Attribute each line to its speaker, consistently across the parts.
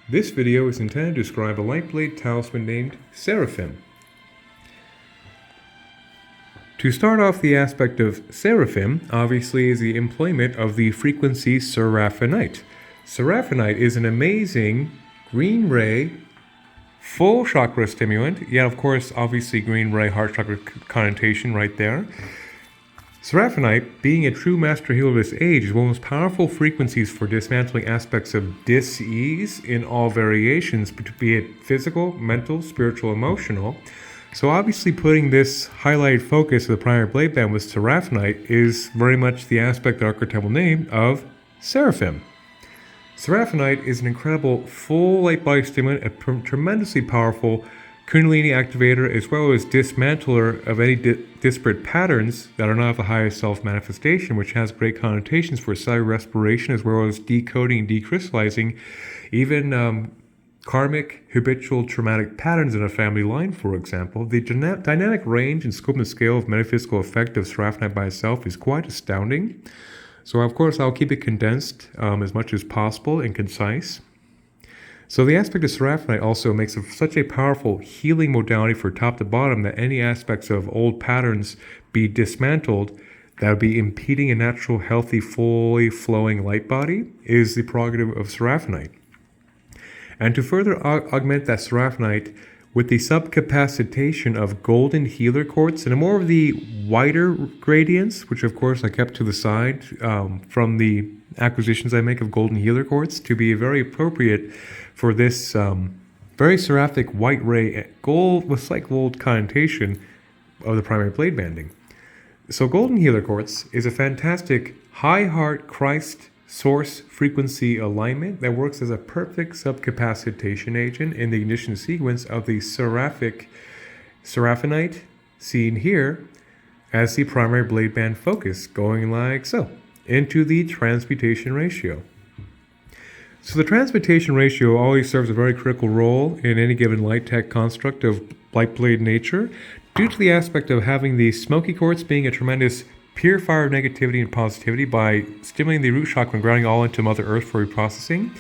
Speaker 1: This video is intended to describe a lightblade talisman named Seraphim. To start off, the aspect of seraphim obviously is the employment of the frequency seraphinite. Seraphinite is an amazing green ray, full chakra stimulant. Yeah, of course, obviously green ray heart chakra connotation right there. Seraphinite, being a true master healer of this age, is one of the most powerful frequencies for dismantling aspects of dis-ease in all variations, be it physical, mental, spiritual, emotional. So obviously putting this highlighted focus of the primary blade band with seraphinite is very much the aspect, the archetypal name of seraphim. Seraphinite is an incredible full light body stimulant, a tremendously powerful Kundalini activator, as well as dismantler of any disparate patterns that are not of the highest self manifestation, which has great connotations for cellular respiration, as well as decoding and decrystallizing even karmic, habitual, traumatic patterns in a family line, for example. The dynamic range and scope and scale of metaphysical effect of seraphinite by itself is quite astounding. So, of course, I'll keep it condensed as much as possible and concise. So the aspect of seraphinite also makes it such a powerful healing modality for top to bottom that any aspects of old patterns be dismantled that would be impeding a natural, healthy, fully flowing light body is the prerogative of seraphinite. And to further augment that seraphinite with the subcapacitation of golden healer quartz and more of the whiter gradients, which of course I kept to the side from the acquisitions I make of golden healer quartz to be very appropriate for this very seraphic white ray gold with slight gold connotation of the primary blade banding. So golden healer quartz is a fantastic high heart Christ source frequency alignment that works as a perfect subcapacitation agent in the ignition sequence of the seraphinite seen here as the primary blade band focus, going like so into the transmutation ratio. So the transmutation ratio always serves a very critical role in any given light tech construct of light blade nature due to the aspect of having the smoky quartz being a tremendous purifier of negativity and positivity by stimulating the root chakra and grounding all into Mother Earth for reprocessing,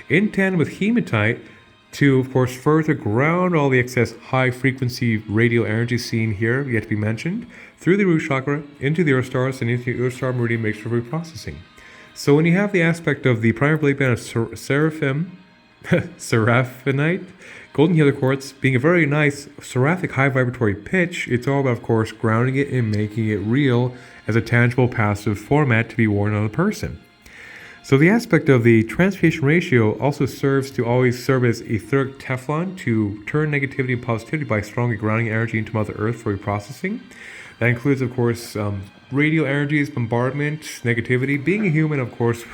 Speaker 1: in tandem with hematite to, of course, further ground all the excess high-frequency radial energy seen here, yet to be mentioned, through the root chakra, into the Earth stars, and into the Earth star meridian makes for reprocessing. So when you have the aspect of the primary blade band of seraphinite, golden healer quartz being a very nice seraphic high vibratory pitch, it's all about, of course, grounding it and making it real as a tangible passive format to be worn on a person. So the aspect of the transmutation ratio also serves to always serve as etheric Teflon to turn negativity and positivity by strongly grounding energy into Mother Earth for reprocessing. That includes, of course, radial energies, bombardment, negativity. Being a human, of course,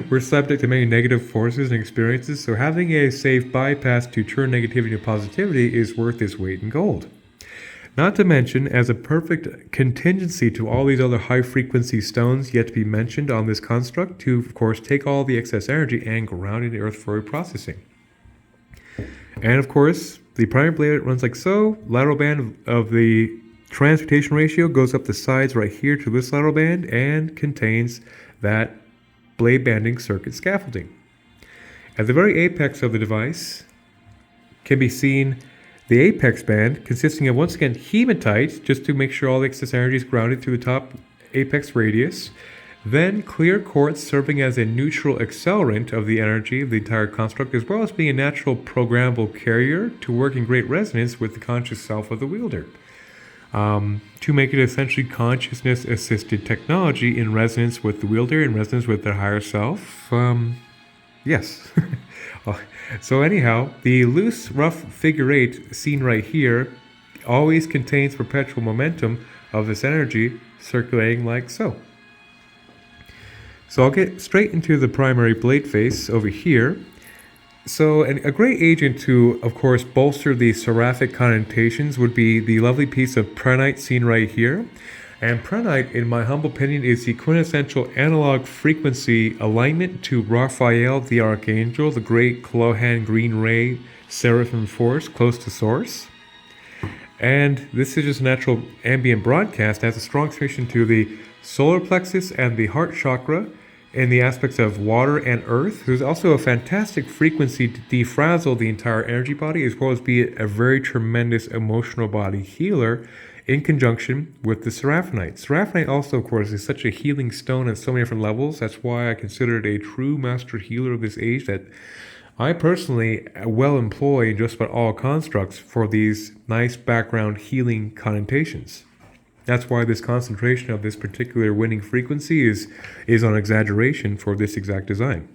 Speaker 1: we're subject to many negative forces and experiences, so having a safe bypass to turn negativity into positivity is worth its weight in gold. Not to mention, as a perfect contingency to all these other high-frequency stones yet to be mentioned on this construct, to, of course, take all the excess energy and ground it in the earth for reprocessing. And, of course, the primary blade runs like so. Lateral band of the transmutation ratio goes up the sides right here to this lateral band and contains that blade banding circuit scaffolding. At the very apex of the device can be seen the apex band, consisting of, once again, hematite, just to make sure all the excess energy is grounded through the top apex radius. Then clear quartz serving as a neutral accelerant of the energy of the entire construct, as well as being a natural programmable carrier to work in great resonance with the conscious self of the wielder. To make it essentially consciousness-assisted technology in resonance with the wielder, in resonance with their higher self. Yes. So anyhow, the loose, rough figure eight seen right here always contains perpetual momentum of this energy circulating like so. So I'll get straight into the primary blade face over here. So a great agent to, of course, bolster the seraphic connotations would be the lovely piece of prehnite seen right here. And prehnite, in my humble opinion, is the quintessential analog frequency alignment to Raphael the Archangel, the great Klohan green ray seraphim force close to source. And this is just a natural ambient broadcast. It has a strong connection to the solar plexus and the heart chakra, in the aspects of water and earth. There's also a fantastic frequency to defrazzle the entire energy body, as well as be a very tremendous emotional body healer in conjunction with the seraphinite. Seraphinite also, of course, is such a healing stone at so many different levels. That's why I consider it a true master healer of this age that I personally well employ in just about all constructs for these nice background healing connotations. That's why this concentration of this particular winning frequency is on exaggeration for this exact design.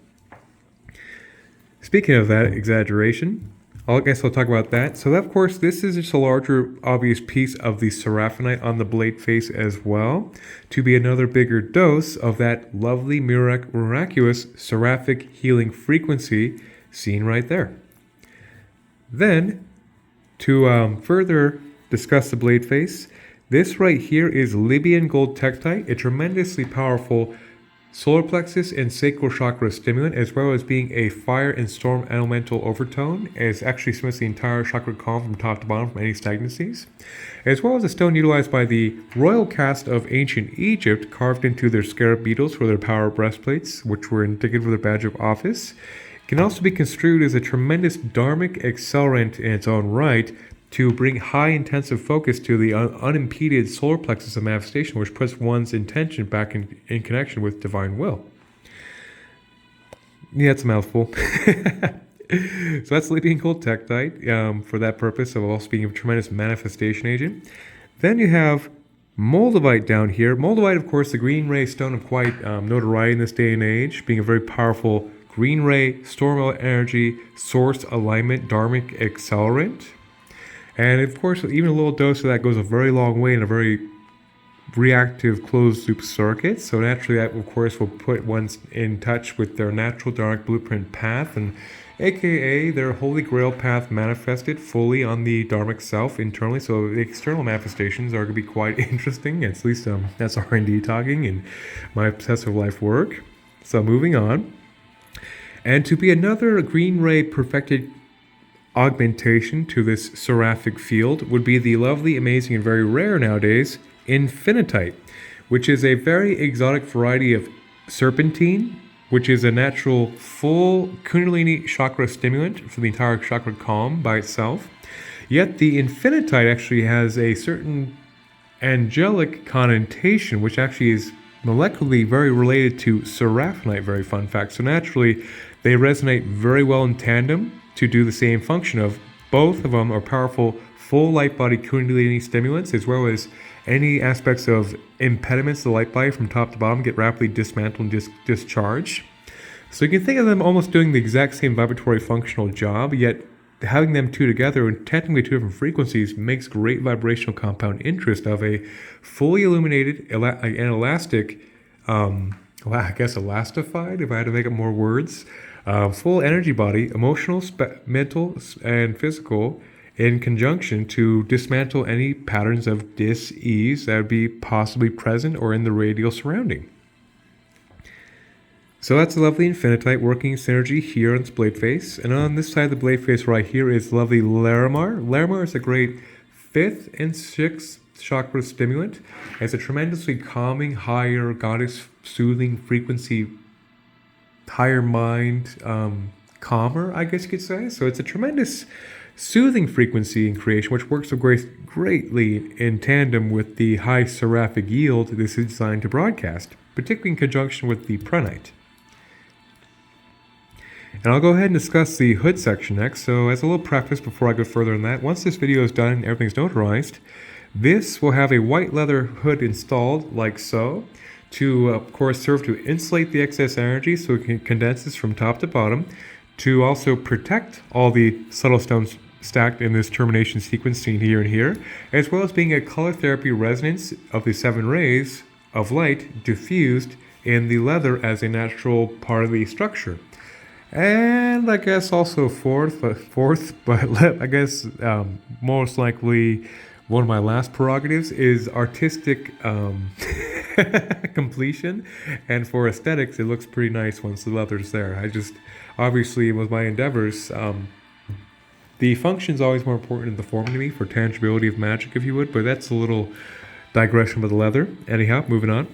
Speaker 1: Speaking of that exaggeration, I guess I'll talk about that. So, of course, this is just a larger, obvious piece of the seraphinite on the blade face as well, to be another bigger dose of that lovely, miraculous seraphic healing frequency seen right there. Then, to further discuss the blade face, this right here is Libyan gold tektite, a tremendously powerful solar plexus and sacral chakra stimulant, as well as being a fire and storm elemental overtone. It actually smooths the entire chakra column from top to bottom from any stagnancies, as well as a stone utilized by the royal caste of ancient Egypt, carved into their scarab beetles for their power breastplates, which were indicative of their badge of office. It can also be construed as a tremendous dharmic accelerant in its own right, to bring high intensive focus to the unimpeded solar plexus of manifestation, which puts one's intention back in connection with divine will. Yeah, it's a mouthful. So that's Libyan gold tektite for that purpose of also being a tremendous manifestation agent. Then you have moldavite down here. Moldavite, of course, the green ray stone of quite notoriety in this day and age, being a very powerful green ray, storm energy, source alignment, dharmic accelerant. And of course, even a little dose of that goes a very long way in a very reactive closed loop circuit. So naturally, that of course will put one in touch with their natural dark blueprint path, and aka their holy grail path manifested fully on the dharmic self internally. So the external manifestations are going to be quite interesting. At least that's R&D talking in my obsessive life work. So moving on, and to be another green ray perfected augmentation to this seraphic field would be the lovely, amazing, and very rare nowadays infinitite, which is a very exotic variety of serpentine, which is a natural full kundalini chakra stimulant for the entire chakra column by itself. Yet the infinitite actually has a certain angelic connotation, which actually is molecularly very related to seraphinite, very fun fact. So naturally, they resonate very well in tandem to do the same function of both of them are powerful full light body kundalini stimulants, as well as any aspects of impediments to the light body from top to bottom get rapidly dismantled and discharged. So you can think of them almost doing the exact same vibratory functional job, yet having them two together and technically two different frequencies makes great vibrational compound interest of a fully illuminated and elastic, I guess elastified, if I had to make up more words, full energy body, emotional, mental, and physical, in conjunction to dismantle any patterns of dis-ease that would be possibly present or in the radial surrounding. So that's a lovely infinitite working synergy here on this blade face. And on this side of the blade face right here is lovely Larimar. Larimar is a great 5th and 6th chakra stimulant. It's a tremendously calming, higher goddess soothing frequency, higher mind, calmer, I guess you could say. So it's a tremendous soothing frequency in creation, which works so greatly in tandem with the high seraphic yield this is designed to broadcast, particularly in conjunction with the prenite. And I'll go ahead and discuss the hood section next. So as a little preface before I go further on that, once this video is done and everything's notarized, this will have a white leather hood installed like so, to of course serve to insulate the excess energy so it condenses from top to bottom, to also protect all the subtle stones stacked in this termination sequence seen here and here, as well as being a color therapy resonance of the 7 rays of light diffused in the leather as a natural part of the structure. And I guess also fourth, but I guess most likely one of my last prerogatives is artistic completion, and for aesthetics it looks pretty nice once the leather's there. I just, obviously with my endeavors, the function's always more important than the form to me for tangibility of magic, if you would, but that's a little digression with the leather. Anyhow, moving on.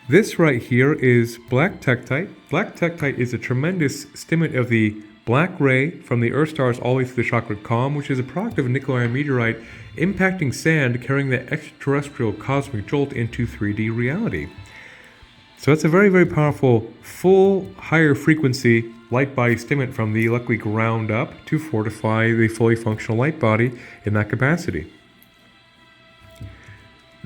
Speaker 1: This right here is black tektite. Black tektite is a tremendous stimulant of the black ray from the Earth stars all the way to the chakra column, which is a product of a nickel iron meteorite impacting sand, carrying the extraterrestrial cosmic jolt into 3D reality. So it's a very, very powerful, full, higher frequency light body stimulant from the luckily ground up to fortify the fully functional light body in that capacity.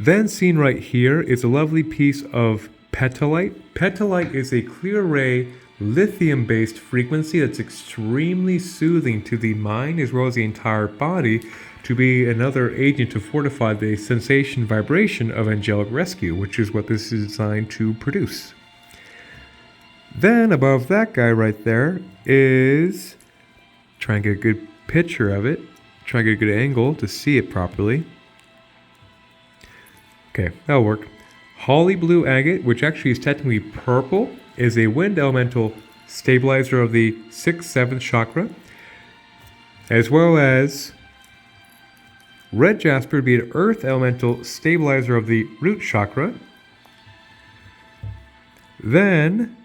Speaker 1: Then seen right here is a lovely piece of petalite. Petalite is a clear ray lithium-based frequency that's extremely soothing to the mind as well as the entire body, to be another agent to fortify the sensation vibration of angelic rescue, which is what this is designed to produce. Then above that guy right there is, try and get a good picture of it, try and get a good angle to see it properly. Okay, that'll work. Holly blue agate, which actually is technically purple, is a wind elemental stabilizer of the 6th, 7th chakra, as well as red jasper would be an earth elemental stabilizer of the root chakra. Then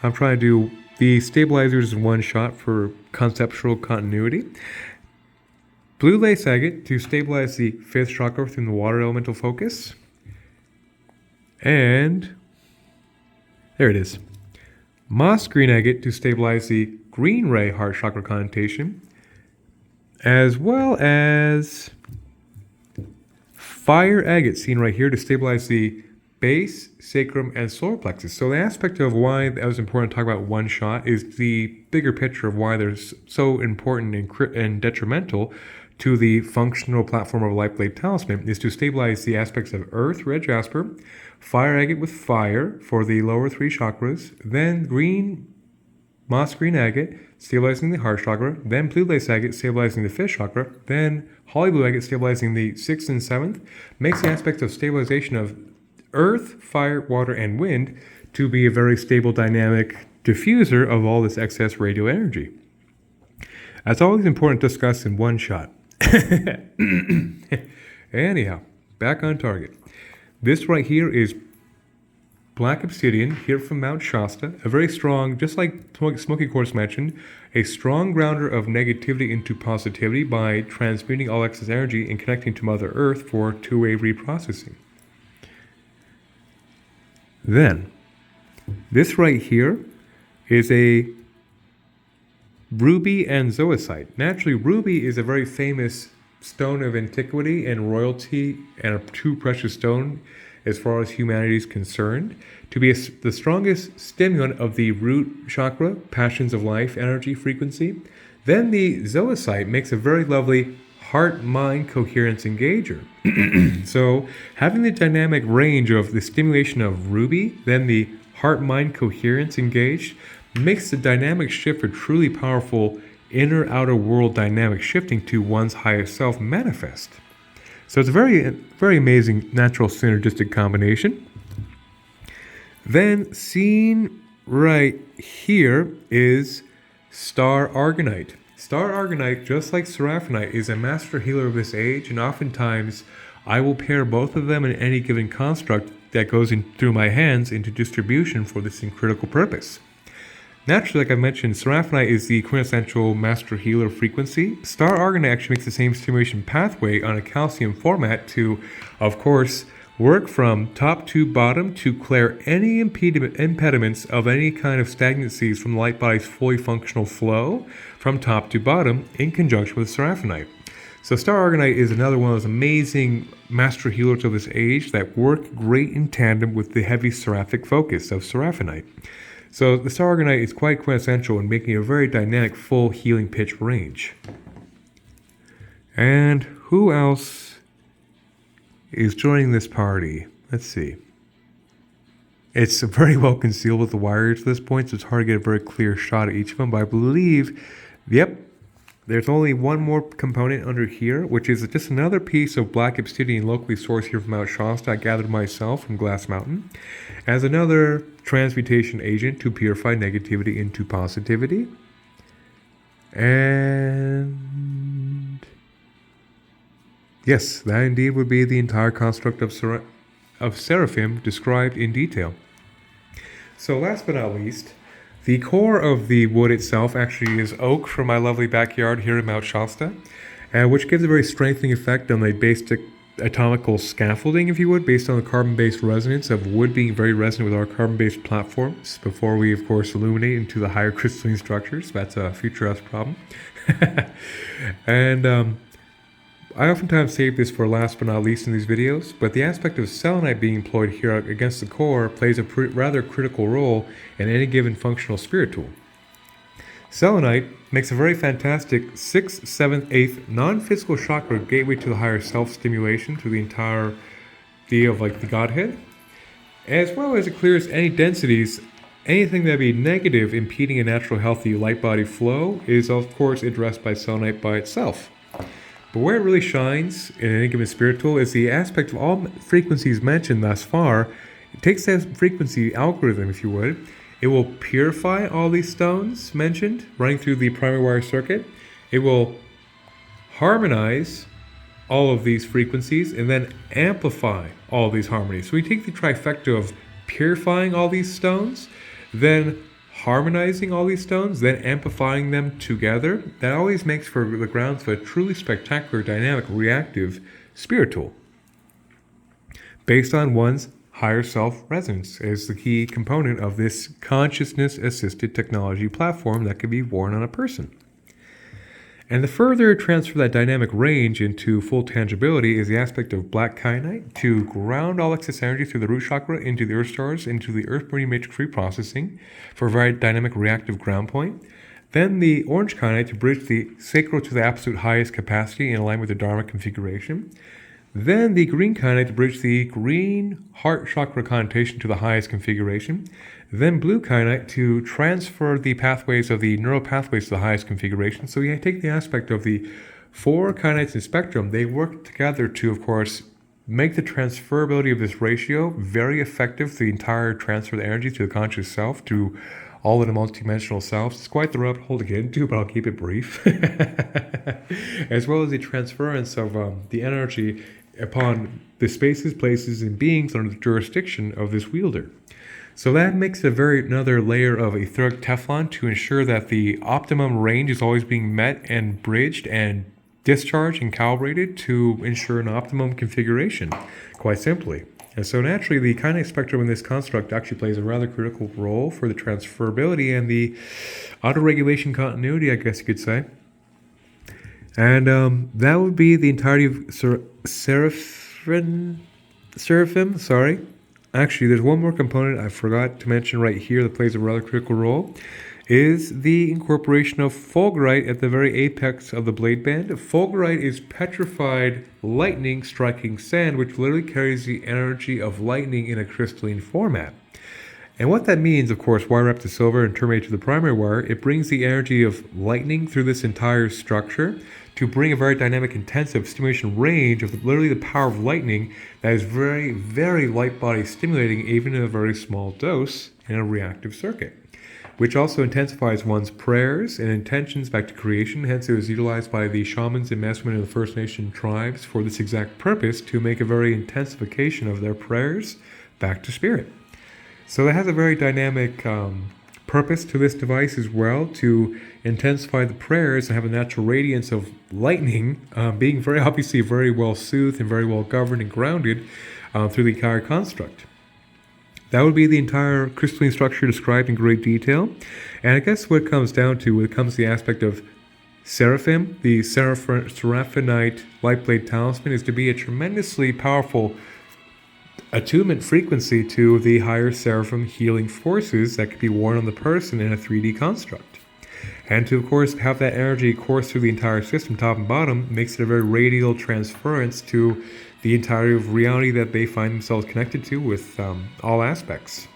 Speaker 1: I'm trying to do the stabilizers in one shot for conceptual continuity. Blue lace agate to stabilize the 5th chakra within the water elemental focus. And there it is. Moss green agate to stabilize the green ray heart chakra connotation, as well as fire agate seen right here to stabilize the base, sacrum, and solar plexus. So the aspect of why that was important to talk about one shot is the bigger picture of why they're so important and detrimental to the functional platform of lightblade talisman is to stabilize the aspects of earth, red jasper, fire agate with fire for the lower 3 chakras, then moss green agate stabilizing the heart chakra, then blue lace agate stabilizing the 5th chakra, then holly blue agate stabilizing the 6th and 7th, makes the aspect of stabilization of earth, fire, water, and wind to be a very stable dynamic diffuser of all this excess radio energy. That's always important to discuss in one shot. Anyhow, back on target. This right here is black obsidian, here from Mount Shasta, a very strong, just like Smoky Quartz mentioned, a strong grounder of negativity into positivity by transmuting all excess energy and connecting to Mother Earth for two-way reprocessing. Then, this right here is a ruby and zoisite. Naturally, ruby is a very famous stone of antiquity and royalty and a true precious stone as far as humanity is concerned, to be the strongest stimulant of the root chakra, passions of life, energy, frequency. Then the zoisite makes a very lovely heart-mind coherence engager. So having the dynamic range of the stimulation of ruby, then the heart-mind coherence engaged, makes the dynamic shift for truly powerful inner-outer world dynamic shifting to one's highest self manifest. So it's a very, very amazing natural synergistic combination. Then seen right here is star argonite. Star argonite, just like seraphinite, is a master healer of this age, and oftentimes I will pair both of them in any given construct that goes in through my hands into distribution for this critical purpose. Naturally, like I mentioned, seraphinite is the quintessential master healer frequency. Star argonite actually makes the same stimulation pathway on a calcium format to, of course, work from top to bottom to clear any impediments of any kind of stagnancies from the light body's fully functional flow from top to bottom in conjunction with seraphinite. So star argonite is another one of those amazing master healers of this age that work great in tandem with the heavy seraphic focus of seraphinite. So the star argonite is quite quintessential in making a very dynamic full healing pitch range. And who else is joining this party? Let's see. It's very well concealed with the wires at this point, so it's hard to get a very clear shot at each of them, but I believe, yep, there's only one more component under here, which is just another piece of black obsidian locally sourced here from Mount Shasta I gathered myself from Glass Mountain, as another transmutation agent to purify negativity into positivity. And yes, that indeed would be the entire construct of of seraphim described in detail. So last but not least, the core of the wood itself actually is oak from my lovely backyard here in Mount Shasta, which gives a very strengthening effect on the basic atomical scaffolding, if you would, based on the carbon-based resonance of wood being very resonant with our carbon-based platforms before we, of course, illuminate into the higher crystalline structures. That's a future us problem. And I oftentimes save this for last but not least in these videos, but the aspect of selenite being employed here against the core plays a rather critical role in any given functional spirit tool. Selenite makes a very fantastic 6th, 7th, 8th non-physical chakra gateway to the higher self-stimulation through the entire idea of like the Godhead, as well as it clears any densities. Anything that be negative impeding a natural healthy light body flow is of course addressed by selenite by itself. But where it really shines in any given spirit tool is the aspect of all frequencies mentioned thus far. It takes that frequency algorithm, if you would. It will purify all these stones mentioned running through the primary wire circuit. It will harmonize all of these frequencies and then amplify all these harmonies. So we take the trifecta of purifying all these stones, then harmonizing all these stones, then amplifying them together. That always makes for the grounds for a truly spectacular, dynamic, reactive spirit tool based on one's higher self resonance is the key component of this consciousness assisted technology platform that can be worn on a person. And the further transfer that dynamic range into full tangibility is the aspect of black kyanite to ground all excess energy through the root chakra into the earth stars, into the earth meridian matrix reprocessing for a very dynamic reactive ground point. Then the orange kyanite to bridge the sacral to the absolute highest capacity in alignment with the Dharma configuration. Then the green kyanite to bridge the green heart chakra connotation to the highest configuration. Then blue kyanite to transfer the pathways of the neural pathways to the highest configuration. So you take the aspect of the 4 kyanites in spectrum. They work together to, of course, make the transferability of this ratio very effective, the entire transfer of the energy to the conscious self, to all of the multidimensional selves. It's quite the rabbit hole to get into, but I'll keep it brief. As well as the transference of the energy upon the spaces, places, and beings under the jurisdiction of this wielder. So that makes another layer of etheric Teflon to ensure that the optimum range is always being met and bridged and discharged and calibrated to ensure an optimum configuration, quite simply. And so naturally, the kyanite spectrum in this construct actually plays a rather critical role for the transferability and the auto-regulation continuity, I guess you could say. And that would be the entirety of seraphim. Actually, there's one more component I forgot to mention right here that plays a rather critical role, is the incorporation of fulgurite at the very apex of the blade band. Fulgurite is petrified lightning striking sand, which literally carries the energy of lightning in a crystalline format. And what that means, of course, wire up to silver and terminate to the primary wire, it brings the energy of lightning through this entire structure to bring a very dynamic, intensive stimulation range of literally the power of lightning that is very, very light body stimulating, even in a very small dose in a reactive circuit, which also intensifies one's prayers and intentions back to creation. Hence, it was utilized by the shamans and medicine of the First Nation tribes for this exact purpose, to make a very intensification of their prayers back to spirit. So that has a very dynamic purpose to this device as well, to intensify the prayers and have a natural radiance of lightning, being very obviously very well soothed and very well governed and grounded through the entire construct. That would be the entire crystalline structure described in great detail. And I guess what it comes down to, when it comes to the aspect of seraphim, the seraphinite lightblade talisman is to be a tremendously powerful attunement frequency to the higher seraphim healing forces that could be worn on the person in a 3D construct. And to, of course, have that energy course through the entire system, top and bottom, makes it a very radial transference to the entirety of reality that they find themselves connected to with all aspects.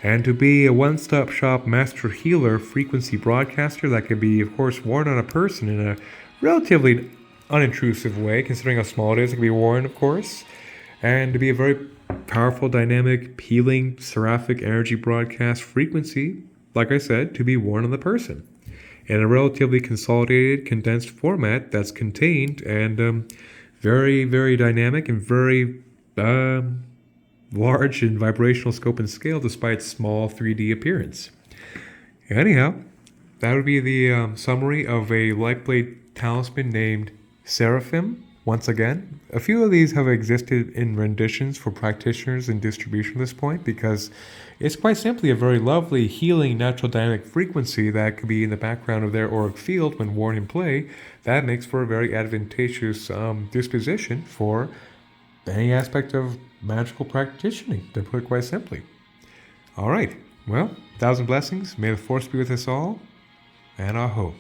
Speaker 1: And to be a one-stop shop master healer frequency broadcaster that can be, of course, worn on a person in a relatively unintrusive way, considering how small it is. It can be worn, of course. And to be a very powerful, dynamic, healing, seraphic energy broadcast frequency, like I said, to be worn on the person in a relatively consolidated, condensed format that's contained and very, very dynamic and very large in vibrational scope and scale despite its small 3D appearance. Anyhow, that would be the summary of a lightblade talisman named Seraphim. Once again, a few of these have existed in renditions for practitioners in distribution at this point because it's quite simply a very lovely, healing, natural dynamic frequency that could be in the background of their auric field when worn in play. That makes for a very advantageous disposition for any aspect of magical practicing, to put it quite simply. All right, well, 1,000 blessings. May the force be with us all, and aho.